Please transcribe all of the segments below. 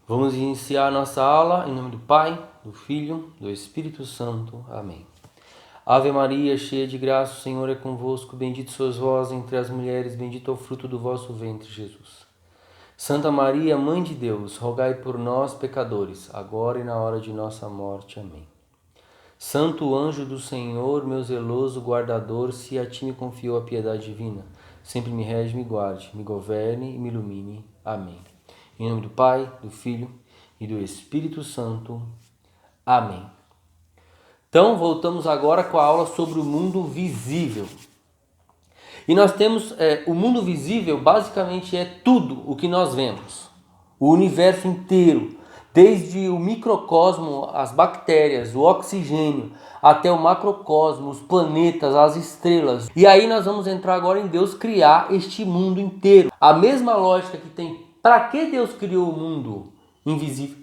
Vamos iniciar a nossa aula em nome do Pai, do Filho, do Espírito Santo. Amém. Ave Maria, cheia de graça, o Senhor é convosco. Bendito sois vós entre as mulheres, bendito é o fruto do vosso ventre, Jesus. Santa Maria, Mãe de Deus, rogai por nós, pecadores, agora e na hora de nossa morte. Amém. Santo anjo do Senhor, meu zeloso guardador, se a ti me confiou a piedade divina, sempre me rege, me guarde, me governe e me ilumine. Amém. Em nome do Pai, do Filho e do Espírito Santo. Amém. Então, voltamos agora com a aula sobre o mundo visível. E nós temos, o mundo visível basicamente é tudo o que nós vemos. O universo inteiro, desde o microcosmo, as bactérias, o oxigênio, até o macrocosmo, os planetas, as estrelas. E aí nós vamos entrar agora em Deus criar este mundo inteiro. A mesma lógica que tem para que Deus criou o mundo invisível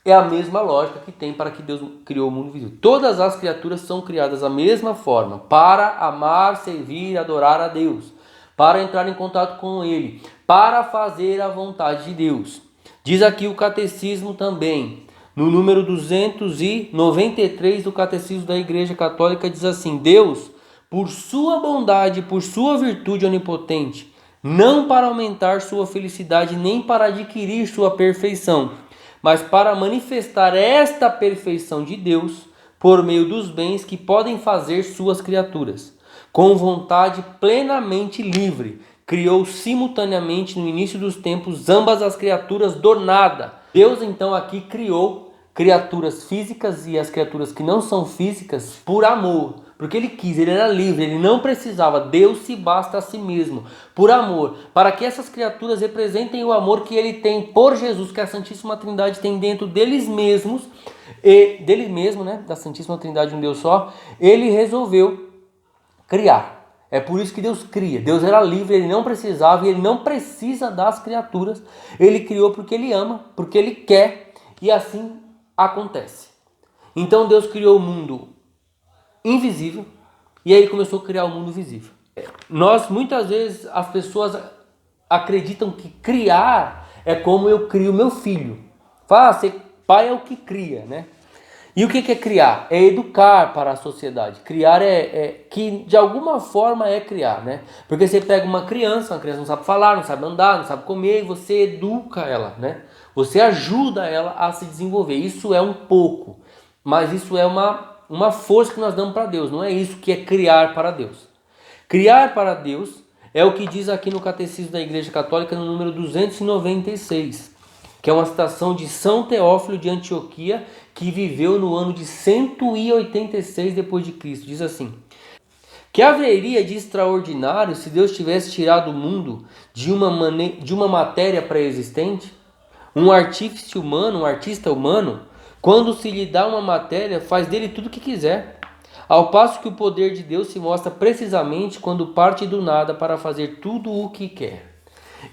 é a mesma lógica que tem para que Deus criou o mundo visível. Todas as criaturas são criadas da mesma forma, para amar, servir, adorar a Deus, para entrar em contato com Ele, para fazer a vontade de Deus. Diz aqui o catecismo também, no número 293 do catecismo da Igreja Católica, diz assim: Deus, por sua bondade, por sua virtude onipotente, não para aumentar sua felicidade, nem para adquirir sua perfeição, mas para manifestar esta perfeição de Deus por meio dos bens que podem fazer suas criaturas. Com vontade plenamente livre, criou simultaneamente no início dos tempos ambas as criaturas do nada. Deus então aqui criou criaturas físicas e as criaturas que não são físicas por amor, porque ele quis, ele era livre, ele não precisava, Deus se basta a si mesmo, por amor, para que essas criaturas representem o amor que ele tem por Jesus, que a Santíssima Trindade tem dentro deles mesmos, e dele mesmo, né, da Santíssima Trindade um Deus só, ele resolveu criar. É por isso que Deus cria. Deus era livre, ele não precisava e ele não precisa das criaturas. Ele criou porque ele ama, porque ele quer, e assim acontece. Então Deus criou o mundo invisível e aí ele começou a criar o mundo visível. Muitas vezes as pessoas acreditam que criar é como eu crio meu filho. Fala, ser pai é o que cria, né? E o que é criar? É educar para a sociedade. Criar que de alguma forma é criar, né? Porque você pega uma criança não sabe falar, não sabe andar, não sabe comer, e você educa ela, né? Você ajuda ela a se desenvolver. Isso é um pouco, mas isso é uma força que nós damos para Deus. Não é isso que é criar para Deus. Criar para Deus é o que diz aqui no Catecismo da Igreja Católica, no número 296, que é uma citação de São Teófilo de Antioquia, que viveu no ano de 186 depois de Cristo. Diz assim: que haveria de extraordinário se Deus tivesse tirado o mundo de uma matéria pré-existente? Um artífice humano, um artista humano, quando se lhe dá uma matéria, faz dele tudo o que quiser. Ao passo que o poder de Deus se mostra precisamente quando parte do nada para fazer tudo o que quer.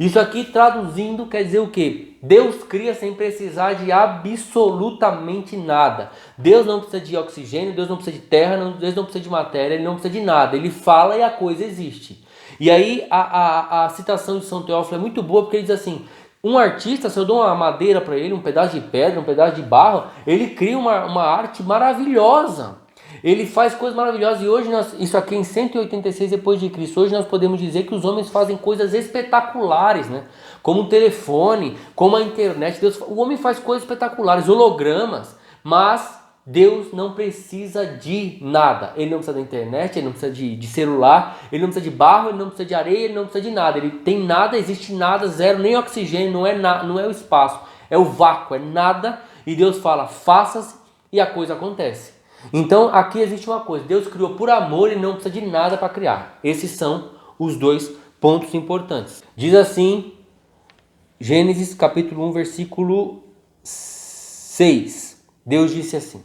Isso aqui traduzindo quer dizer o quê? Deus cria sem precisar de absolutamente nada. Deus não precisa de oxigênio, Deus não precisa de terra, Deus não precisa de matéria, Ele não precisa de nada. Ele fala e a coisa existe. E aí a citação de São Teófilo é muito boa, porque ele diz assim: um artista, se eu dou uma madeira para ele, um pedaço de pedra, um pedaço de barro, ele cria uma arte maravilhosa. Ele faz coisas maravilhosas, e hoje isso aqui em 186 depois de Cristo, hoje nós podemos dizer que os homens fazem coisas espetaculares, né? Como o telefone, como a internet. O homem faz coisas espetaculares, hologramas, mas Deus não precisa de nada. Ele não precisa da internet, ele não precisa de celular, ele não precisa de barro, ele não precisa de areia, ele não precisa de nada. Ele tem nada, existe nada, zero, nem oxigênio, não é o espaço, é o vácuo, é nada. E Deus fala, faça-se, e a coisa acontece. Então aqui existe uma coisa: Deus criou por amor e não precisa de nada para criar. Esses são os dois pontos importantes. Diz assim, Gênesis capítulo 1, versículo 6. Deus disse assim: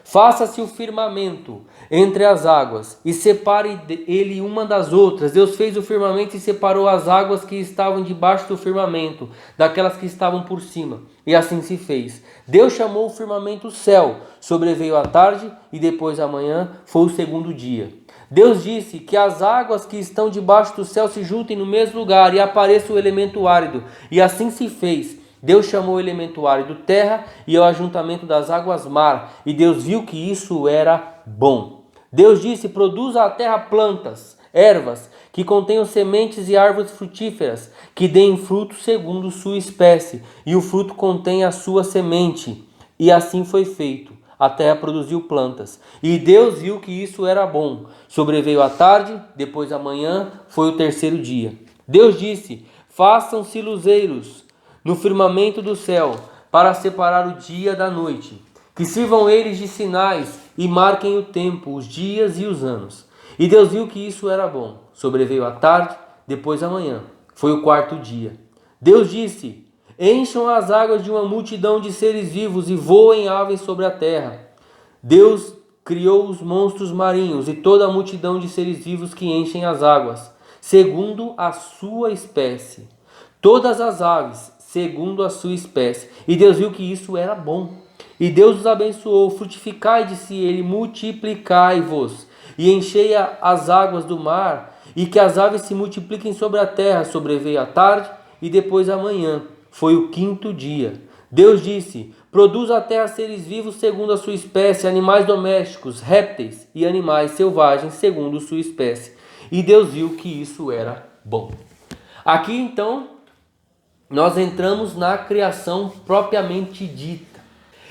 faça-se o firmamento entre as águas e separe ele uma das outras. Deus fez o firmamento e separou as águas que estavam debaixo do firmamento daquelas que estavam por cima. E assim se fez. Deus chamou o firmamento céu. Sobreveio a tarde e depois a manhã foi o segundo dia. Deus disse que as águas que estão debaixo do céu se juntem no mesmo lugar e apareça o elemento árido. E assim se fez. Deus chamou o elemento árido terra e o ajuntamento das águas mar, e Deus viu que isso era bom. Deus disse: produza a terra plantas, ervas, que contenham sementes e árvores frutíferas, que deem fruto segundo sua espécie, e o fruto contém a sua semente. E assim foi feito. A terra produziu plantas. E Deus viu que isso era bom. Sobreveio a tarde, depois a manhã, foi o terceiro dia. Deus disse: façam-se luzeiros no firmamento do céu, para separar o dia da noite. Que sirvam eles de sinais e marquem o tempo, os dias e os anos. E Deus viu que isso era bom. Sobreveio a tarde, depois a manhã. Foi o quarto dia. Deus disse: encham as águas de uma multidão de seres vivos e voem aves sobre a terra. Deus criou os monstros marinhos e toda a multidão de seres vivos que enchem as águas, segundo a sua espécie. Todas as aves, segundo a sua espécie. E Deus viu que isso era bom. E Deus os abençoou: frutificai, disse ele, multiplicai-vos, e enchei as águas do mar, e que as aves se multipliquem sobre a terra. Sobreveio a tarde, e depois a manhã. Foi o quinto dia. Deus disse: produza a terra seres vivos segundo a sua espécie, animais domésticos, répteis e animais selvagens segundo sua espécie. E Deus viu que isso era bom. Aqui então nós entramos na criação propriamente dita.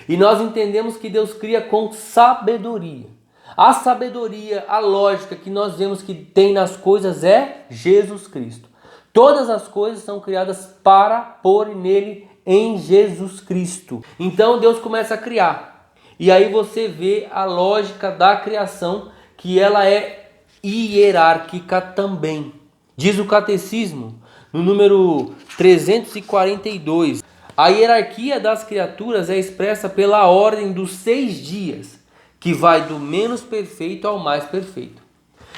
E nós entendemos que Deus cria com sabedoria. A sabedoria, a lógica que nós vemos que tem nas coisas é Jesus Cristo. Todas as coisas são criadas para pôr nele em Jesus Cristo. Então Deus começa a criar. E aí você vê a lógica da criação, que ela é hierárquica também. Diz o catecismo, no número 342, a hierarquia das criaturas é expressa pela ordem dos 6 dias, que vai do menos perfeito ao mais perfeito.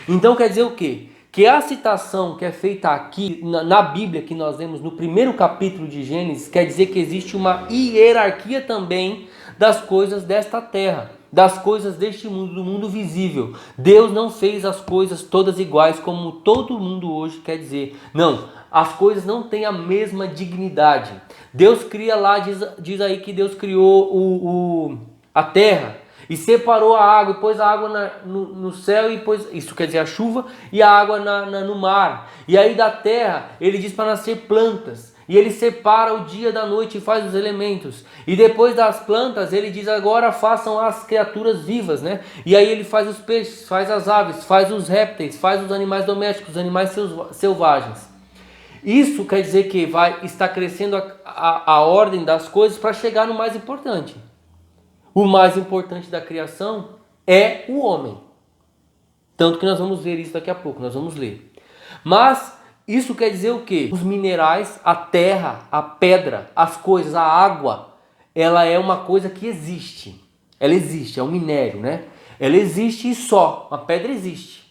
Então quer dizer o quê? Que a citação que é feita aqui na Bíblia, que nós vemos no primeiro capítulo de Gênesis, quer dizer que existe uma hierarquia também das coisas desta terra, das coisas deste mundo, do mundo visível. Deus não fez as coisas todas iguais como todo mundo hoje quer dizer. Não, as coisas não têm a mesma dignidade. Deus cria lá, diz aí que Deus criou a terra e separou a água, e pôs a água no céu, e pôs, isso quer dizer a chuva, e a água no mar. E aí da terra ele diz para nascer plantas, e ele separa o dia da noite e faz os elementos. E depois das plantas ele diz: agora façam as criaturas vivas, né? E aí ele faz os peixes, faz as aves, faz os répteis, faz os animais domésticos, os animais selvagens. Isso quer dizer que está crescendo a ordem das coisas para chegar no mais importante. O mais importante da criação é o homem. Tanto que nós vamos ver isso daqui a pouco, nós vamos ler. Mas isso quer dizer o quê? Os minerais, a terra, a pedra, as coisas, a água, ela é uma coisa que existe. Ela existe, é um minério, né? Ela existe e só, a pedra existe.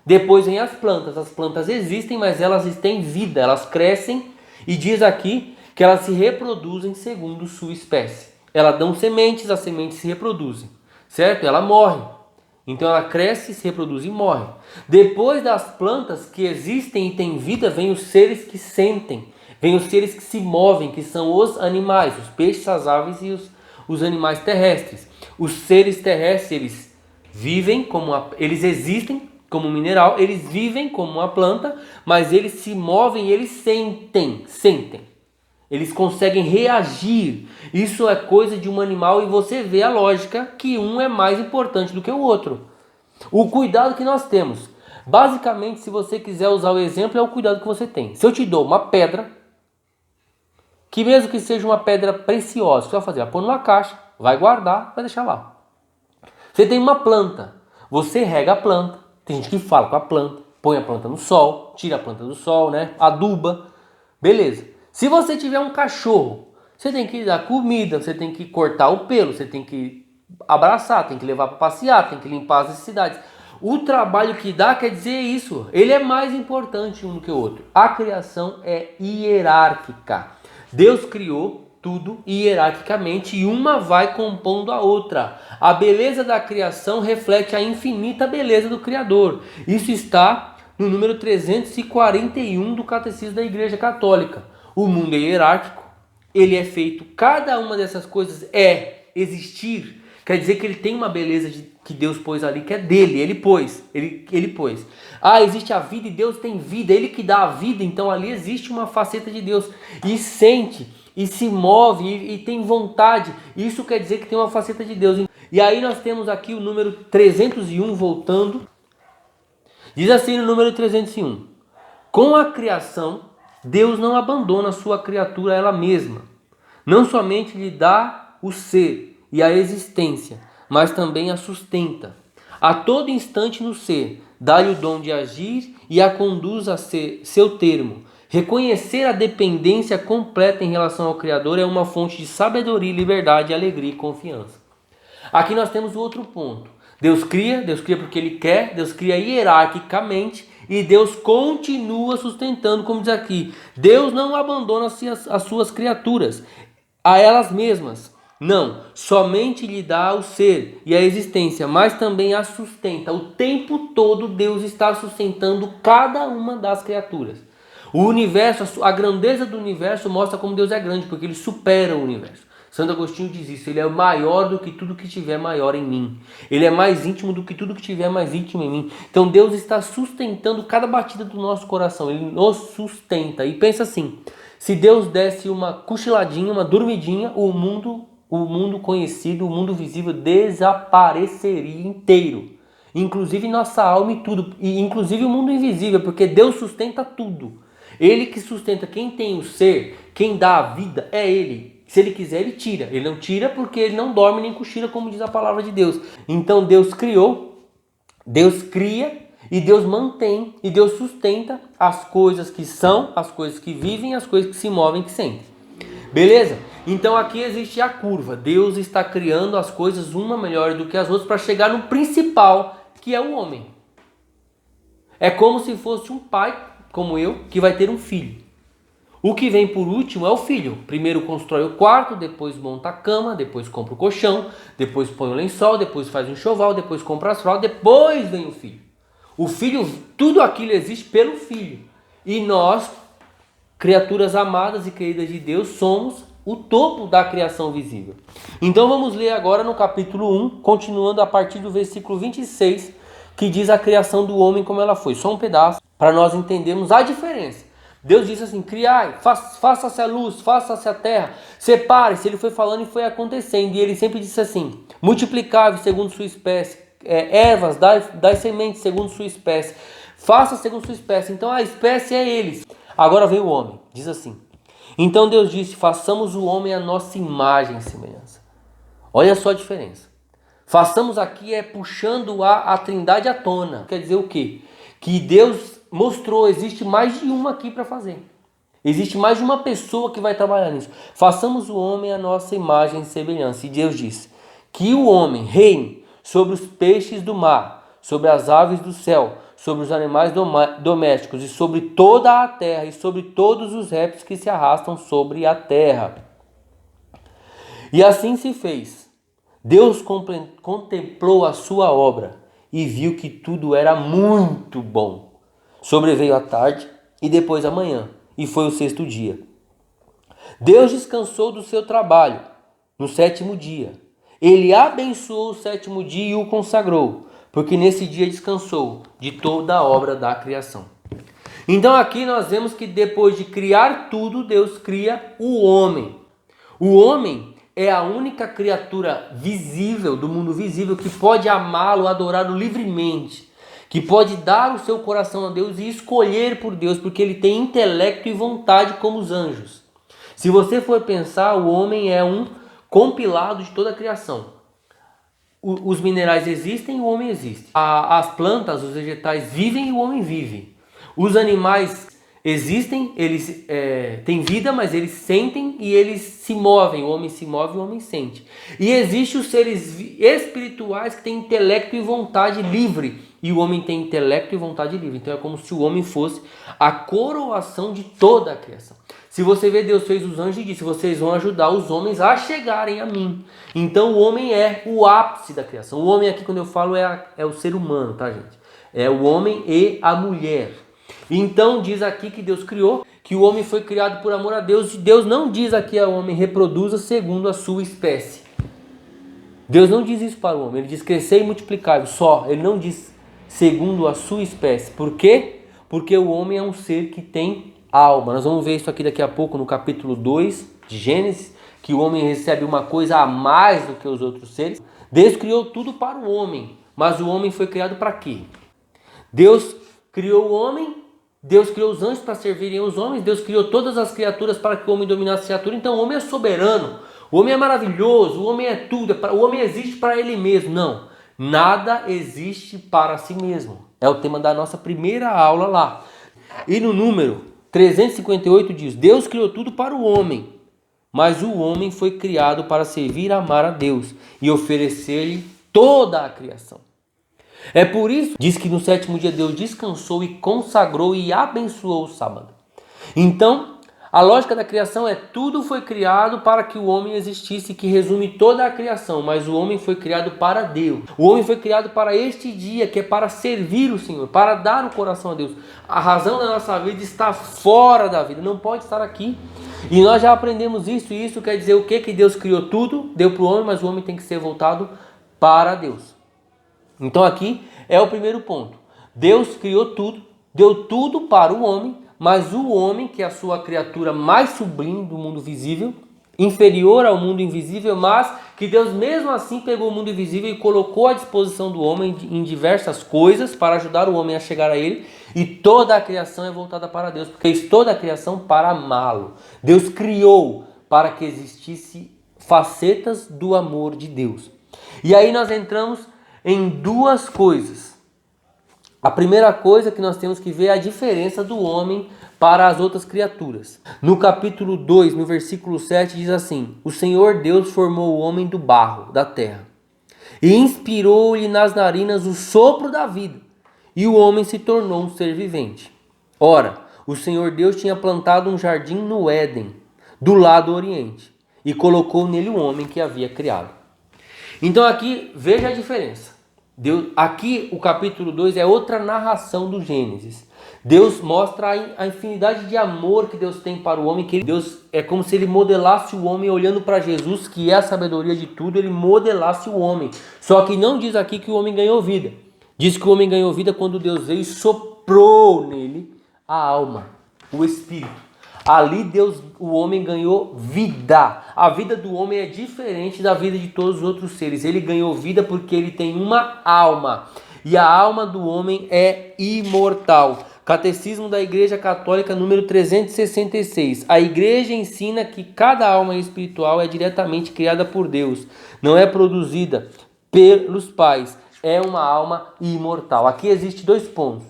Depois vem as plantas existem, mas elas têm vida, elas crescem, e diz aqui que elas se reproduzem segundo sua espécie. Elas dão sementes, as sementes se reproduzem, certo? Ela morre. Então ela cresce, se reproduz e morre. Depois das plantas que existem e têm vida, vem os seres que sentem, vem os seres que se movem, que são os animais, os peixes, as aves e os animais terrestres. Os seres terrestres, eles vivem eles existem como um mineral, eles vivem como uma planta, mas eles se movem e eles sentem. Eles conseguem reagir. Isso é coisa de um animal, e você vê a lógica que um é mais importante do que o outro. O cuidado que nós temos. Basicamente, se você quiser usar o exemplo, é o cuidado que você tem. Se eu te dou uma pedra, que mesmo que seja uma pedra preciosa, o que você vai fazer? Vai pôr numa caixa, vai guardar, vai deixar lá. Você tem uma planta, você rega a planta, tem gente que fala com a planta, põe a planta no sol, tira a planta do sol, né? Aduba, beleza. Se você tiver um cachorro, você tem que dar comida, você tem que cortar o pelo, você tem que abraçar, tem que levar para passear, tem que limpar as necessidades. O trabalho que dá quer dizer isso. Ele é mais importante um do que o outro. A criação é hierárquica. Deus criou tudo hierarquicamente e uma vai compondo a outra. A beleza da criação reflete a infinita beleza do Criador. Isso está no número 341 do Catecismo da Igreja Católica. O mundo é hierárquico, ele é feito, cada uma dessas coisas é existir, quer dizer que ele tem uma beleza que Deus pôs ali, que é dele, ele pôs. Ah, existe a vida e Deus tem vida, ele que dá a vida, então ali existe uma faceta de Deus. E sente, e se move, e tem vontade, isso quer dizer que tem uma faceta de Deus. E aí nós temos aqui o número 301 voltando. Diz assim no número 301: com a criação, Deus não abandona a sua criatura a ela mesma. Não somente lhe dá o ser e a existência, mas também a sustenta. A todo instante no ser, dá-lhe o dom de agir e a conduz a ser seu termo. Reconhecer a dependência completa em relação ao Criador é uma fonte de sabedoria, liberdade, alegria e confiança. Aqui nós temos o outro ponto. Deus cria porque Ele quer, Deus cria hierarquicamente e Deus continua sustentando, como diz aqui. Deus não abandona as suas criaturas a elas mesmas. Não, somente lhe dá o ser e a existência, mas também a sustenta. O tempo todo Deus está sustentando cada uma das criaturas. O universo, a grandeza do universo mostra como Deus é grande, porque Ele supera o universo. Santo Agostinho diz isso: ele é maior do que tudo que tiver maior em mim. Ele é mais íntimo do que tudo que tiver mais íntimo em mim. Então Deus está sustentando cada batida do nosso coração. Ele nos sustenta. E pensa assim: se Deus desse uma cochiladinha, uma dormidinha, o mundo conhecido, o mundo visível desapareceria inteiro. Inclusive nossa alma e tudo. E inclusive o mundo invisível, porque Deus sustenta tudo. Ele que sustenta. Quem tem o ser, quem dá a vida é Ele. Se Ele quiser, Ele tira. Ele não tira porque Ele não dorme nem cochila, como diz a palavra de Deus. Então Deus criou, Deus cria e Deus mantém e Deus sustenta as coisas que são, as coisas que vivem, as coisas que se movem, que sentem. Beleza? Então aqui existe a curva. Deus está criando as coisas uma melhor do que as outras para chegar no principal, que é o homem. É como se fosse um pai, como eu, que vai ter um filho. O que vem por último é o filho. Primeiro constrói o quarto, depois monta a cama, depois compra o colchão, depois põe o lençol, depois faz o enxoval, depois compra as fraldas, depois vem o filho. O filho, tudo aquilo existe pelo filho. E nós, criaturas amadas e queridas de Deus, somos o topo da criação visível. Então vamos ler agora no capítulo 1, continuando a partir do versículo 26, que diz a criação do homem como ela foi. Só um pedaço, para nós entendermos a diferença. Deus disse assim: criai, faça-se a luz, faça-se a terra, separe-se. Ele foi falando e foi acontecendo. E ele sempre disse assim: multiplicai segundo sua espécie, ervas, dai sementes segundo sua espécie, faça segundo sua espécie. Então a espécie é eles. Agora vem o homem, diz assim: então Deus disse: façamos o homem à nossa imagem e semelhança. Olha só a diferença. Façamos aqui puxando a trindade à tona. Quer dizer o quê? Que Deus mostrou, existe mais de uma aqui para fazer. Existe mais de uma pessoa que vai trabalhar nisso. Façamos o homem à nossa imagem e semelhança. E Deus disse: que o homem reine sobre os peixes do mar, sobre as aves do céu, sobre os animais domésticos e sobre toda a terra e sobre todos os répteis que se arrastam sobre a terra. E assim se fez. Deus contemplou a sua obra e viu que tudo era muito bom. Sobreveio a tarde e depois a manhã, e foi o sexto dia. Deus descansou do seu trabalho no sétimo dia. Ele abençoou o sétimo dia e o consagrou, porque nesse dia descansou de toda a obra da criação. Então aqui nós vemos que depois de criar tudo, Deus cria o homem. O homem é a única criatura visível, do mundo visível, que pode amá-lo, adorá-lo livremente, que pode dar o seu coração a Deus e escolher por Deus, porque ele tem intelecto e vontade como os anjos. Se você for pensar, o homem é um compilado de toda a criação. Os minerais existem e o homem existe. As plantas, os vegetais vivem e o homem vive. Os animais existem, eles têm vida, mas eles sentem e eles se movem. O homem se move e o homem sente. E existem os seres espirituais que têm intelecto e vontade livre. E o homem tem intelecto e vontade livre. Então é como se o homem fosse a coroação de toda a criação. Se você vê, Deus fez os anjos e disse: vocês vão ajudar os homens a chegarem a mim. Então o homem é o ápice da criação. O homem aqui, quando eu falo, é o ser humano, tá, gente? É o homem e a mulher. Então diz aqui que Deus criou, que o homem foi criado por amor a Deus, e Deus não diz aqui ao homem reproduza segundo a sua espécie. Deus não diz isso para o homem, ele diz crescer e multiplicar só, ele não diz segundo a sua espécie. Por quê? Porque o homem é um ser que tem alma. Nós vamos ver isso aqui daqui a pouco no capítulo 2 de Gênesis, que o homem recebe uma coisa a mais do que os outros seres. Deus criou tudo para o homem, mas o homem foi criado para quê? Deus criou o homem, Deus criou os anjos para servirem os homens, Deus criou todas as criaturas para que o homem dominasse a criatura. Então o homem é soberano, o homem é maravilhoso, o homem é tudo, o homem existe para ele mesmo. Não, nada existe para si mesmo. É o tema da nossa primeira aula lá. E no número 358 diz, Deus criou tudo para o homem, mas o homem foi criado para servir e amar a Deus e oferecer-lhe toda a criação. É por isso, diz que no sétimo dia Deus descansou e consagrou e abençoou o sábado. Então, a lógica da criação é tudo foi criado para que o homem existisse, que resume toda a criação, mas o homem foi criado para Deus. O homem foi criado para este dia, que é para servir o Senhor, para dar o coração a Deus. A razão da nossa vida está fora da vida, não pode estar aqui. E nós já aprendemos isso, e isso quer dizer o quê? Que Deus criou tudo, deu para o homem, mas o homem tem que ser voltado para Deus. Então aqui é o primeiro ponto. Deus criou tudo, deu tudo para o homem, mas o homem, que é a sua criatura mais sublime do mundo visível, inferior ao mundo invisível, mas que Deus mesmo assim pegou o mundo invisível e colocou à disposição do homem em diversas coisas para ajudar o homem a chegar a ele, e toda a criação é voltada para Deus, porque fez toda a criação para amá-lo. Deus criou para que existisse facetas do amor de Deus. E aí nós entramos em duas coisas. A primeira coisa que nós temos que ver é a diferença do homem para as outras criaturas. No capítulo 2, no versículo 7, diz assim: O Senhor Deus formou o homem do barro, da terra, e inspirou-lhe nas narinas o sopro da vida, e o homem se tornou um ser vivente. Ora, o Senhor Deus tinha plantado um jardim no Éden, do lado oriente, e colocou nele o homem que havia criado. Então aqui, veja a diferença. Aqui o capítulo 2 é outra narração do Gênesis. Deus mostra a infinidade de amor que Deus tem para o homem, que Deus é como se ele modelasse o homem olhando para Jesus, que é a sabedoria de tudo, ele modelasse o homem. Só que não diz aqui que o homem ganhou vida. Diz que o homem ganhou vida quando Deus veio e soprou nele a alma, o espírito. Ali o homem ganhou vida. A vida do homem é diferente da vida de todos os outros seres. Ele ganhou vida porque ele tem uma alma. E a alma do homem é imortal. Catecismo da Igreja Católica, número 366. A Igreja ensina que cada alma espiritual é diretamente criada por Deus. Não é produzida pelos pais. É uma alma imortal. Aqui existem dois pontos.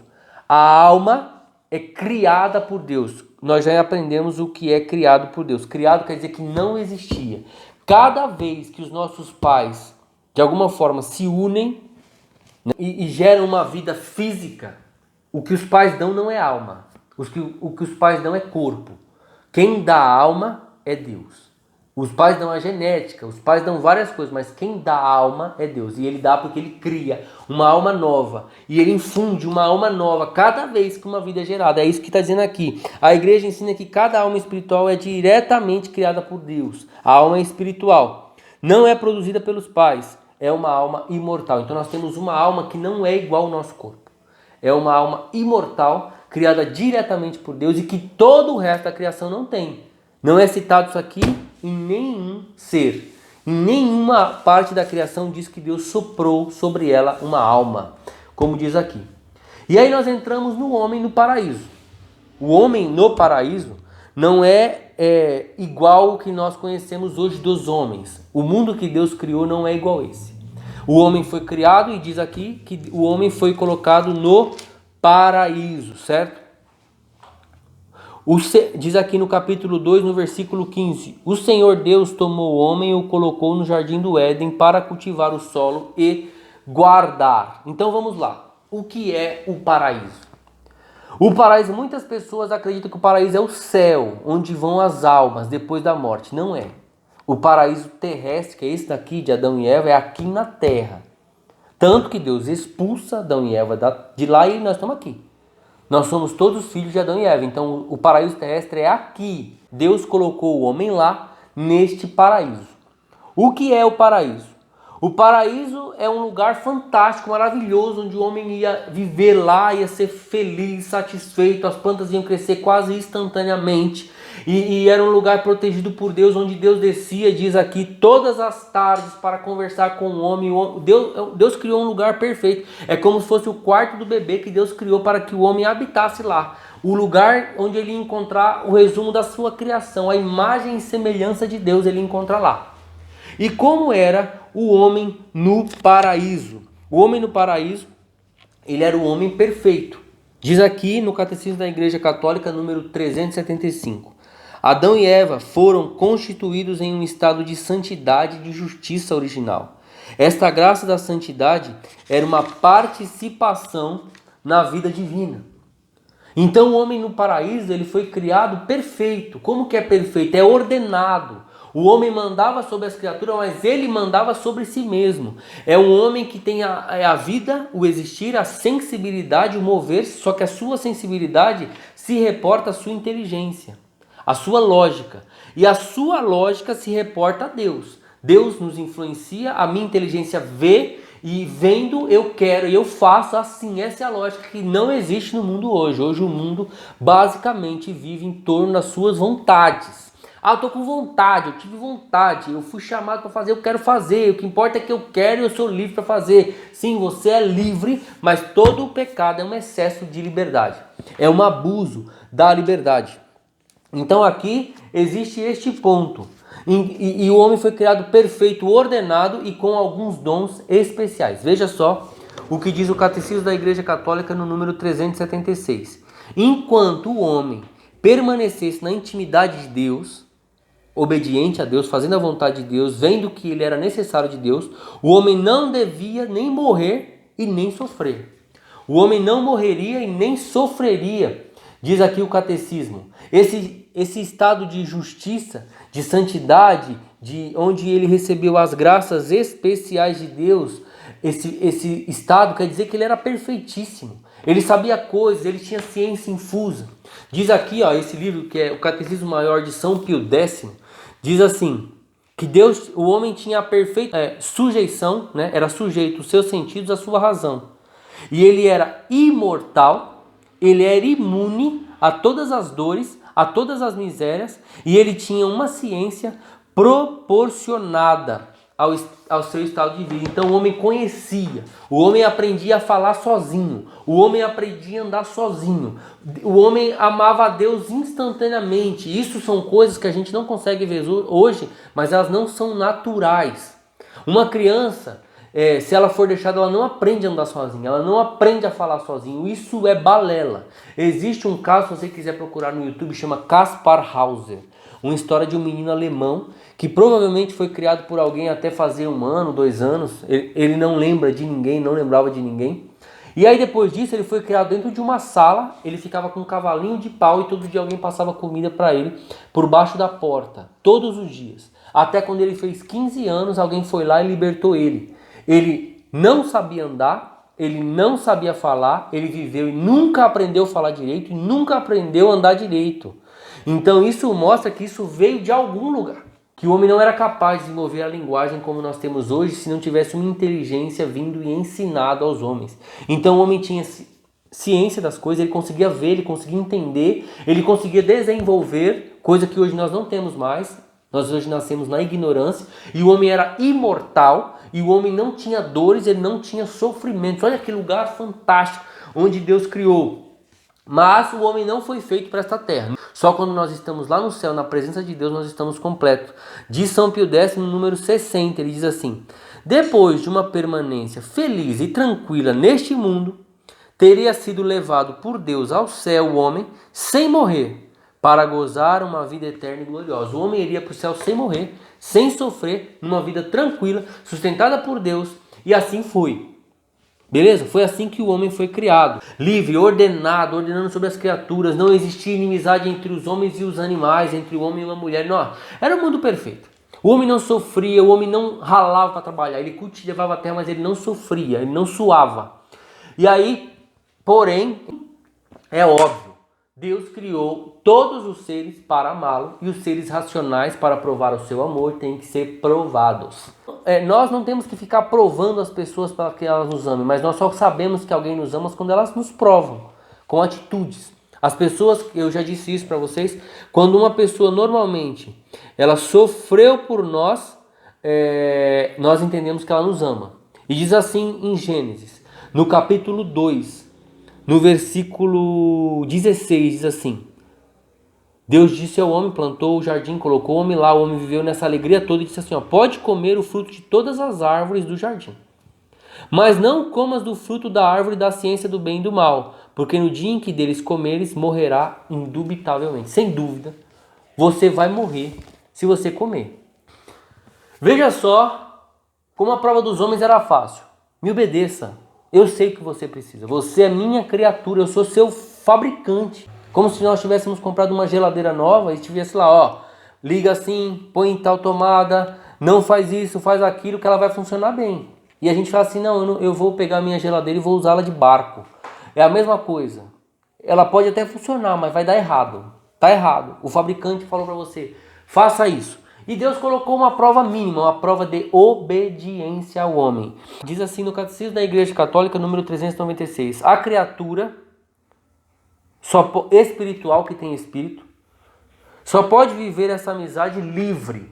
A alma é criada por Deus. Nós já aprendemos o que é criado por Deus. Criado quer dizer que não existia. Cada vez que os nossos pais, de alguma forma, se unem, né, e geram uma vida física, o que os pais dão não é alma. O que os pais dão é corpo. Quem dá alma é Deus. Os pais dão a genética, os pais dão várias coisas, mas quem dá alma é Deus. E ele dá porque ele cria uma alma nova. E ele infunde uma alma nova cada vez que uma vida é gerada. É isso que está dizendo aqui. A igreja ensina que cada alma espiritual é diretamente criada por Deus. A alma é espiritual. Não é produzida pelos pais. É uma alma imortal. Então nós temos uma alma que não é igual ao nosso corpo. É uma alma imortal, criada diretamente por Deus e que todo o resto da criação não tem. Não é citado isso aqui em nenhum ser. Em nenhuma parte da criação diz que Deus soprou sobre ela uma alma, como diz aqui. E aí nós entramos no homem no paraíso. O homem no paraíso não é igual ao que nós conhecemos hoje dos homens. O mundo que Deus criou não é igual a esse. O homem foi criado e diz aqui que o homem foi colocado no paraíso, certo? Diz aqui no capítulo 2, no versículo 15: O Senhor Deus tomou o homem e o colocou no jardim do Éden para cultivar o solo e guardar. Então vamos lá. O que é o paraíso? O paraíso, muitas pessoas acreditam que o paraíso é o céu, onde vão as almas depois da morte. Não é. O paraíso terrestre, que é esse daqui de Adão e Eva, é aqui na terra. Tanto que Deus expulsa Adão e Eva de lá e nós estamos aqui. Nós somos todos filhos de Adão e Eva. Então o paraíso terrestre é aqui. Deus colocou o homem lá, neste paraíso. O que é o paraíso? O paraíso é um lugar fantástico, maravilhoso, onde o homem ia viver lá, ia ser feliz, satisfeito, as plantas iam crescer quase instantaneamente. E era um lugar protegido por Deus, onde Deus descia, diz aqui, todas as tardes para conversar com o homem. Deus criou um lugar perfeito. É como se fosse o quarto do bebê que Deus criou para que o homem habitasse lá. O lugar onde ele ia encontrar o resumo da sua criação, a imagem e semelhança de Deus ele encontra lá. E como era o homem no paraíso? O homem no paraíso, ele era o homem perfeito. Diz aqui no Catecismo da Igreja Católica, número 375. Adão e Eva foram constituídos em um estado de santidade e de justiça original. Esta graça da santidade era uma participação na vida divina. Então o homem no paraíso ele foi criado perfeito. Como que é perfeito? É ordenado. O homem mandava sobre as criaturas, mas ele mandava sobre si mesmo. É um homem que tem a vida, o existir, a sensibilidade, o mover-se, só que a sua sensibilidade se reporta à sua inteligência, à sua lógica. E a sua lógica se reporta a Deus. Deus nos influencia, a minha inteligência vê e vendo eu quero e eu faço assim. Essa é a lógica que não existe no mundo hoje. Hoje o mundo basicamente vive em torno das suas vontades. Eu tô com vontade, eu tive vontade, eu fui chamado para fazer, eu quero fazer. O que importa é que eu quero e eu sou livre para fazer. Sim, você é livre, mas todo o pecado é um excesso de liberdade. É um abuso da liberdade. Então aqui existe este ponto. E o homem foi criado perfeito, ordenado e com alguns dons especiais. Veja só o que diz o Catecismo da Igreja Católica no número 376. Enquanto o homem permanecesse na intimidade de Deus, obediente a Deus, fazendo a vontade de Deus, vendo que ele era necessário de Deus, o homem não devia nem morrer e nem sofrer. O homem não morreria e nem sofreria, diz aqui o catecismo. Esse estado de justiça, de santidade, de onde ele recebeu as graças especiais de Deus, esse estado quer dizer que ele era perfeitíssimo. Ele sabia coisas, ele tinha ciência infusa. Diz aqui, esse livro que é o Catecismo Maior de São Pio X, diz assim, que Deus, o homem tinha a perfeita sujeição, né? Era sujeito os seus sentidos à sua razão. E ele era imortal, ele era imune a todas as dores, a todas as misérias, e ele tinha uma ciência proporcionada ao seu estado de vida. Então o homem conhecia, o homem aprendia a falar sozinho, o homem aprendia a andar sozinho, o homem amava a Deus instantaneamente. Isso são coisas que a gente não consegue ver hoje, mas elas não são naturais. Uma criança, se ela for deixada, ela não aprende a andar sozinha, ela não aprende a falar sozinho. Isso é balela. Existe um caso, se você quiser procurar no YouTube, chama Kaspar Hauser. Uma história de um menino alemão que provavelmente foi criado por alguém até fazer 1 ano, 2 anos. Ele não lembra de ninguém, não lembrava de ninguém. E aí depois disso ele foi criado dentro de uma sala. Ele ficava com um cavalinho de pau e todo dia alguém passava comida para ele por baixo da porta, todos os dias. Até quando ele fez 15 anos, alguém foi lá e libertou ele. Ele não sabia andar, ele não sabia falar, ele viveu e nunca aprendeu a falar direito e nunca aprendeu a andar direito. Então isso mostra que isso veio de algum lugar, que o homem não era capaz de desenvolver a linguagem como nós temos hoje se não tivesse uma inteligência vindo e ensinado aos homens. Então o homem tinha ciência das coisas, ele conseguia ver, ele conseguia entender, ele conseguia desenvolver, coisa que hoje nós não temos mais. Nós hoje nascemos na ignorância e o homem era imortal e o homem não tinha dores, ele não tinha sofrimentos. Olha que lugar fantástico onde Deus criou. Mas o homem não foi feito para esta terra. Só quando nós estamos lá no céu, na presença de Deus, nós estamos completos. Diz São Pio X, no número 60, ele diz assim: depois de uma permanência feliz e tranquila neste mundo, teria sido levado por Deus ao céu o homem sem morrer, para gozar uma vida eterna e gloriosa. O homem iria para o céu sem morrer, sem sofrer, numa vida tranquila, sustentada por Deus, e assim foi. Beleza? Foi assim que o homem foi criado. Livre, ordenado, ordenando sobre as criaturas. Não existia inimizade entre os homens e os animais, entre o homem e uma mulher. Não, era um mundo perfeito. O homem não sofria, o homem não ralava para trabalhar. Ele cultivava a terra, mas ele não sofria, ele não suava. E aí, porém, É óbvio. Deus criou todos os seres para amá-lo e os seres racionais para provar o seu amor têm que ser provados. Nós não temos que ficar provando as pessoas para que elas nos amem, mas nós só sabemos que alguém nos ama quando elas nos provam, com atitudes. As pessoas, eu já disse isso para vocês, quando uma pessoa normalmente ela sofreu por nós, nós entendemos que ela nos ama. E diz assim em Gênesis, no capítulo 2, no versículo 16, diz assim: Deus disse ao homem, plantou o jardim, colocou o homem lá, o homem viveu nessa alegria toda e disse assim, pode comer o fruto de todas as árvores do jardim, mas não comas do fruto da árvore da ciência do bem e do mal, porque no dia em que deles comeres, morrerá indubitavelmente. Sem dúvida, você vai morrer se você comer. Veja só como a prova dos homens era fácil. Me obedeça. Eu sei o que você precisa. Você é minha criatura, eu sou seu fabricante. Como se nós tivéssemos comprado uma geladeira nova e estivesse lá, liga assim, põe em tal tomada, não faz isso, faz aquilo, que ela vai funcionar bem. E a gente fala assim, não, eu vou pegar a minha geladeira e vou usá-la de barco. É a mesma coisa. Ela pode até funcionar, mas vai dar errado. Tá errado. O fabricante falou para você, faça isso. E Deus colocou uma prova mínima, uma prova de obediência ao homem. Diz assim no Catecismo da Igreja Católica, número 396. A criatura espiritual, que tem espírito, só pode viver essa amizade livre,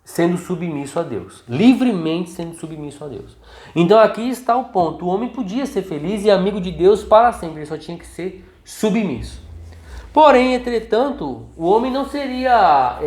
sendo submisso a Deus. Livremente sendo submisso a Deus. Então aqui está o ponto. O homem podia ser feliz e amigo de Deus para sempre. Ele só tinha que ser submisso. Porém, entretanto, o homem não seria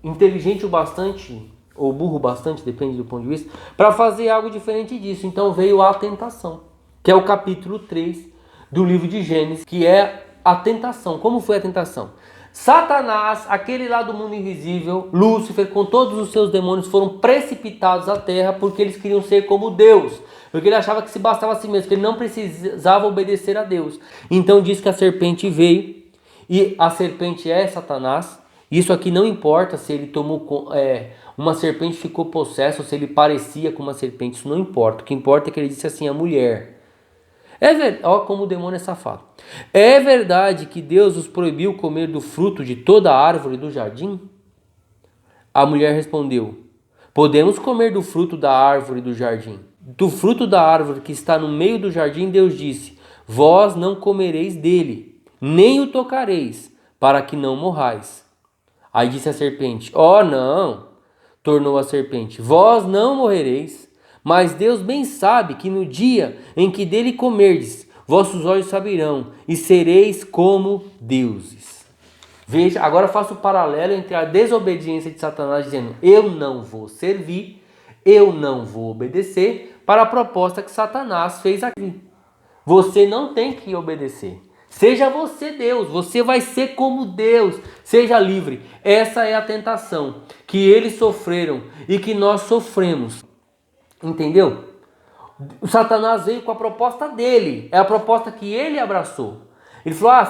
inteligente o bastante, ou burro bastante, depende do ponto de vista, para fazer algo diferente disso. Então veio a tentação, que é o capítulo 3 do livro de Gênesis, que é a tentação. Como foi a tentação? Satanás, aquele lá do mundo invisível, Lúcifer, com todos os seus demônios, foram precipitados à terra porque eles queriam ser como Deus. Porque ele achava que se bastava a si mesmo, que ele não precisava obedecer a Deus. Então diz que a serpente veio, e a serpente é Satanás. Isso aqui não importa se ele tomou uma serpente, ficou possesso, ou se ele parecia com uma serpente, isso não importa. O que importa é que ele disse assim, a mulher. Olha como o demônio é safado. É verdade que Deus os proibiu comer do fruto de toda a árvore do jardim? A mulher respondeu, podemos comer do fruto da árvore do jardim. Do fruto da árvore que está no meio do jardim, Deus disse, vós não comereis dele, nem o tocareis, para que não morrais. Aí disse a serpente, não, tornou a serpente, vós não morrereis, mas Deus bem sabe que no dia em que dele comerdes, vossos olhos saberão e sereis como deuses. Veja, agora faço o paralelo entre a desobediência de Satanás dizendo, eu não vou servir, eu não vou obedecer, para a proposta que Satanás fez aqui. Você não tem que obedecer. Seja você Deus, você vai ser como Deus, seja livre. Essa é a tentação que eles sofreram e que nós sofremos. Entendeu? O Satanás veio com a proposta dele, é a proposta que ele abraçou. Ele falou,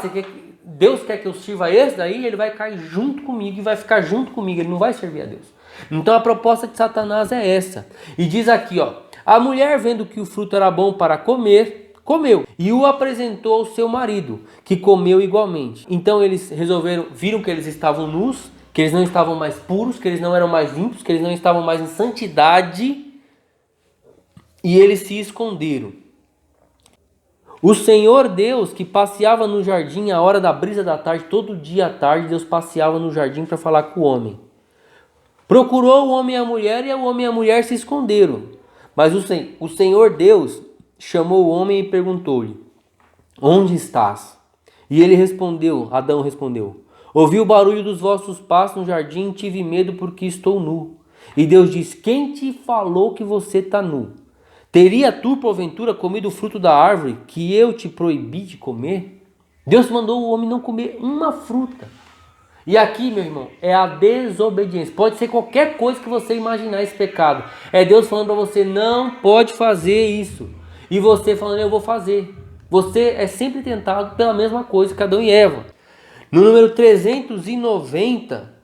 Deus quer que eu sirva esse daí, ele vai cair junto comigo e vai ficar junto comigo, ele não vai servir a Deus. Então a proposta de Satanás é essa. E diz aqui, a mulher vendo que o fruto era bom para comer, comeu e o apresentou ao seu marido, que comeu igualmente. Então eles viram que eles estavam nus, que eles não estavam mais puros, que eles não eram mais limpos, que eles não estavam mais em santidade, e eles se esconderam. O Senhor Deus, que passeava no jardim à hora da brisa da tarde, todo dia à tarde Deus passeava no jardim para falar com o homem. Procurou o homem e a mulher, e o homem e a mulher se esconderam. Mas o Senhor Deus chamou o homem e perguntou-lhe, onde estás? E ele respondeu, Adão respondeu, ouvi o barulho dos vossos passos no jardim e tive medo porque estou nu. E Deus disse, quem te falou que você está nu? Teria tu, porventura, comido o fruto da árvore que eu te proibi de comer? Deus mandou o homem não comer uma fruta. E aqui, meu irmão, é a desobediência. Pode ser qualquer coisa que você imaginar esse pecado. É Deus falando para você, não pode fazer isso. E você falando, eu vou fazer. Você é sempre tentado pela mesma coisa que Adão e Eva. No número 390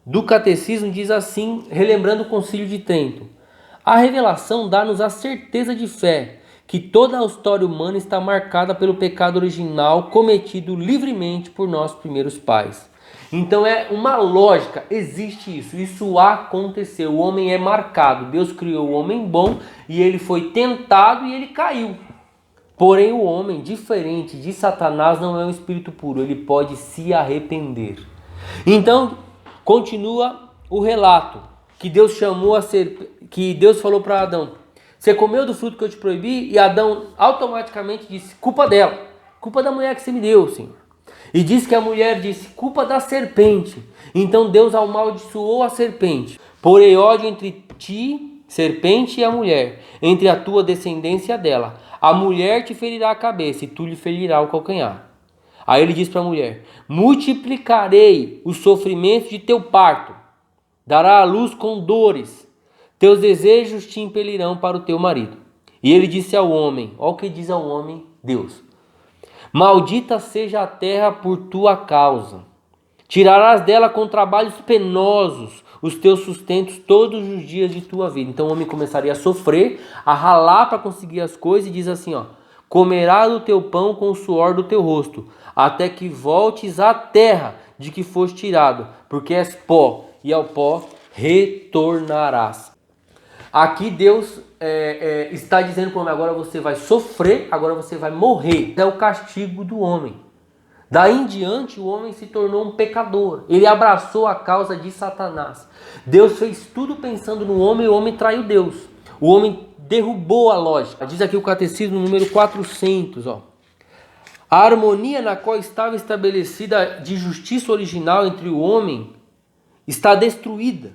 do Catecismo diz assim, relembrando o Concílio de Trento. A revelação dá-nos a certeza de fé, que toda a história humana está marcada pelo pecado original cometido livremente por nossos primeiros pais. Então é uma lógica, existe isso aconteceu, o homem é marcado, Deus criou o homem bom e ele foi tentado e ele caiu. Porém o homem, diferente de Satanás, não é um espírito puro, ele pode se arrepender. Então continua o relato que Deus chamou que Deus falou para Adão: você comeu do fruto que eu te proibi? E Adão automaticamente disse: culpa dela, culpa da mulher que você me deu, Senhor. E diz que a mulher disse: culpa da serpente. Então Deus amaldiçoou a serpente. Porém ódio entre ti, serpente, e a mulher, entre a tua descendência e a dela. A mulher te ferirá a cabeça e tu lhe ferirás o calcanhar. Aí ele diz para a mulher: multiplicarei os sofrimentos de teu parto, dará à luz com dores, teus desejos te impelirão para o teu marido. E ele disse ao homem, olha o que diz ao homem Deus: maldita seja a terra por tua causa, tirarás dela com trabalhos penosos os teus sustentos todos os dias de tua vida. Então o homem começaria a sofrer, a ralar para conseguir as coisas, e diz assim, ó: comerás o teu pão com o suor do teu rosto, até que voltes à terra de que foste tirado, porque és pó, e ao pó retornarás. Aqui Deus está dizendo para o homem: agora você vai sofrer, agora você vai morrer. É o castigo do homem. Daí em diante o homem se tornou um pecador. Ele abraçou a causa de Satanás. Deus fez tudo pensando no homem e o homem traiu Deus. O homem derrubou a lógica. Diz aqui o catecismo número 400, ó. A harmonia na qual estava estabelecida de justiça original entre o homem está destruída.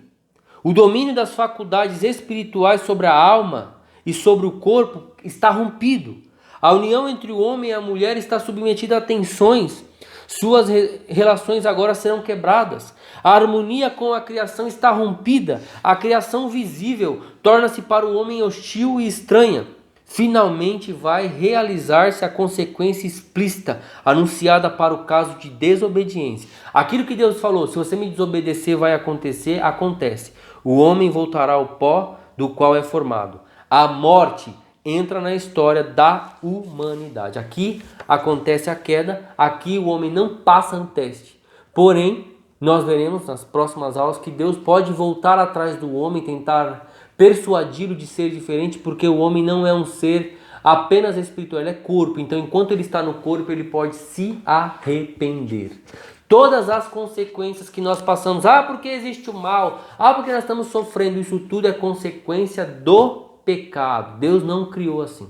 O domínio das faculdades espirituais sobre a alma e sobre o corpo está rompido. A união entre o homem e a mulher está submetida a tensões. Suas relações agora serão quebradas. A harmonia com a criação está rompida. A criação visível torna-se para o homem hostil e estranha. Finalmente vai realizar-se a consequência explícita anunciada para o caso de desobediência. Aquilo que Deus falou: se você me desobedecer, vai acontecer, acontece. O homem voltará ao pó do qual é formado. A morte entra na história da humanidade. Aqui acontece a queda, aqui o homem não passa no teste. Porém, nós veremos nas próximas aulas que Deus pode voltar atrás do homem, tentar persuadi-lo de ser diferente, porque o homem não é um ser apenas espiritual, ele é corpo. Então, enquanto ele está no corpo, ele pode se arrepender. Todas as consequências que nós passamos, porque existe o mal, porque nós estamos sofrendo, isso tudo é consequência do pecado. Deus não criou assim.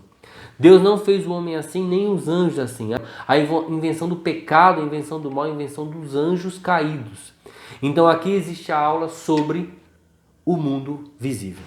Deus não fez o homem assim, nem os anjos assim. A invenção do pecado, a invenção do mal, a invenção dos anjos caídos. Então aqui existe a aula sobre o mundo visível.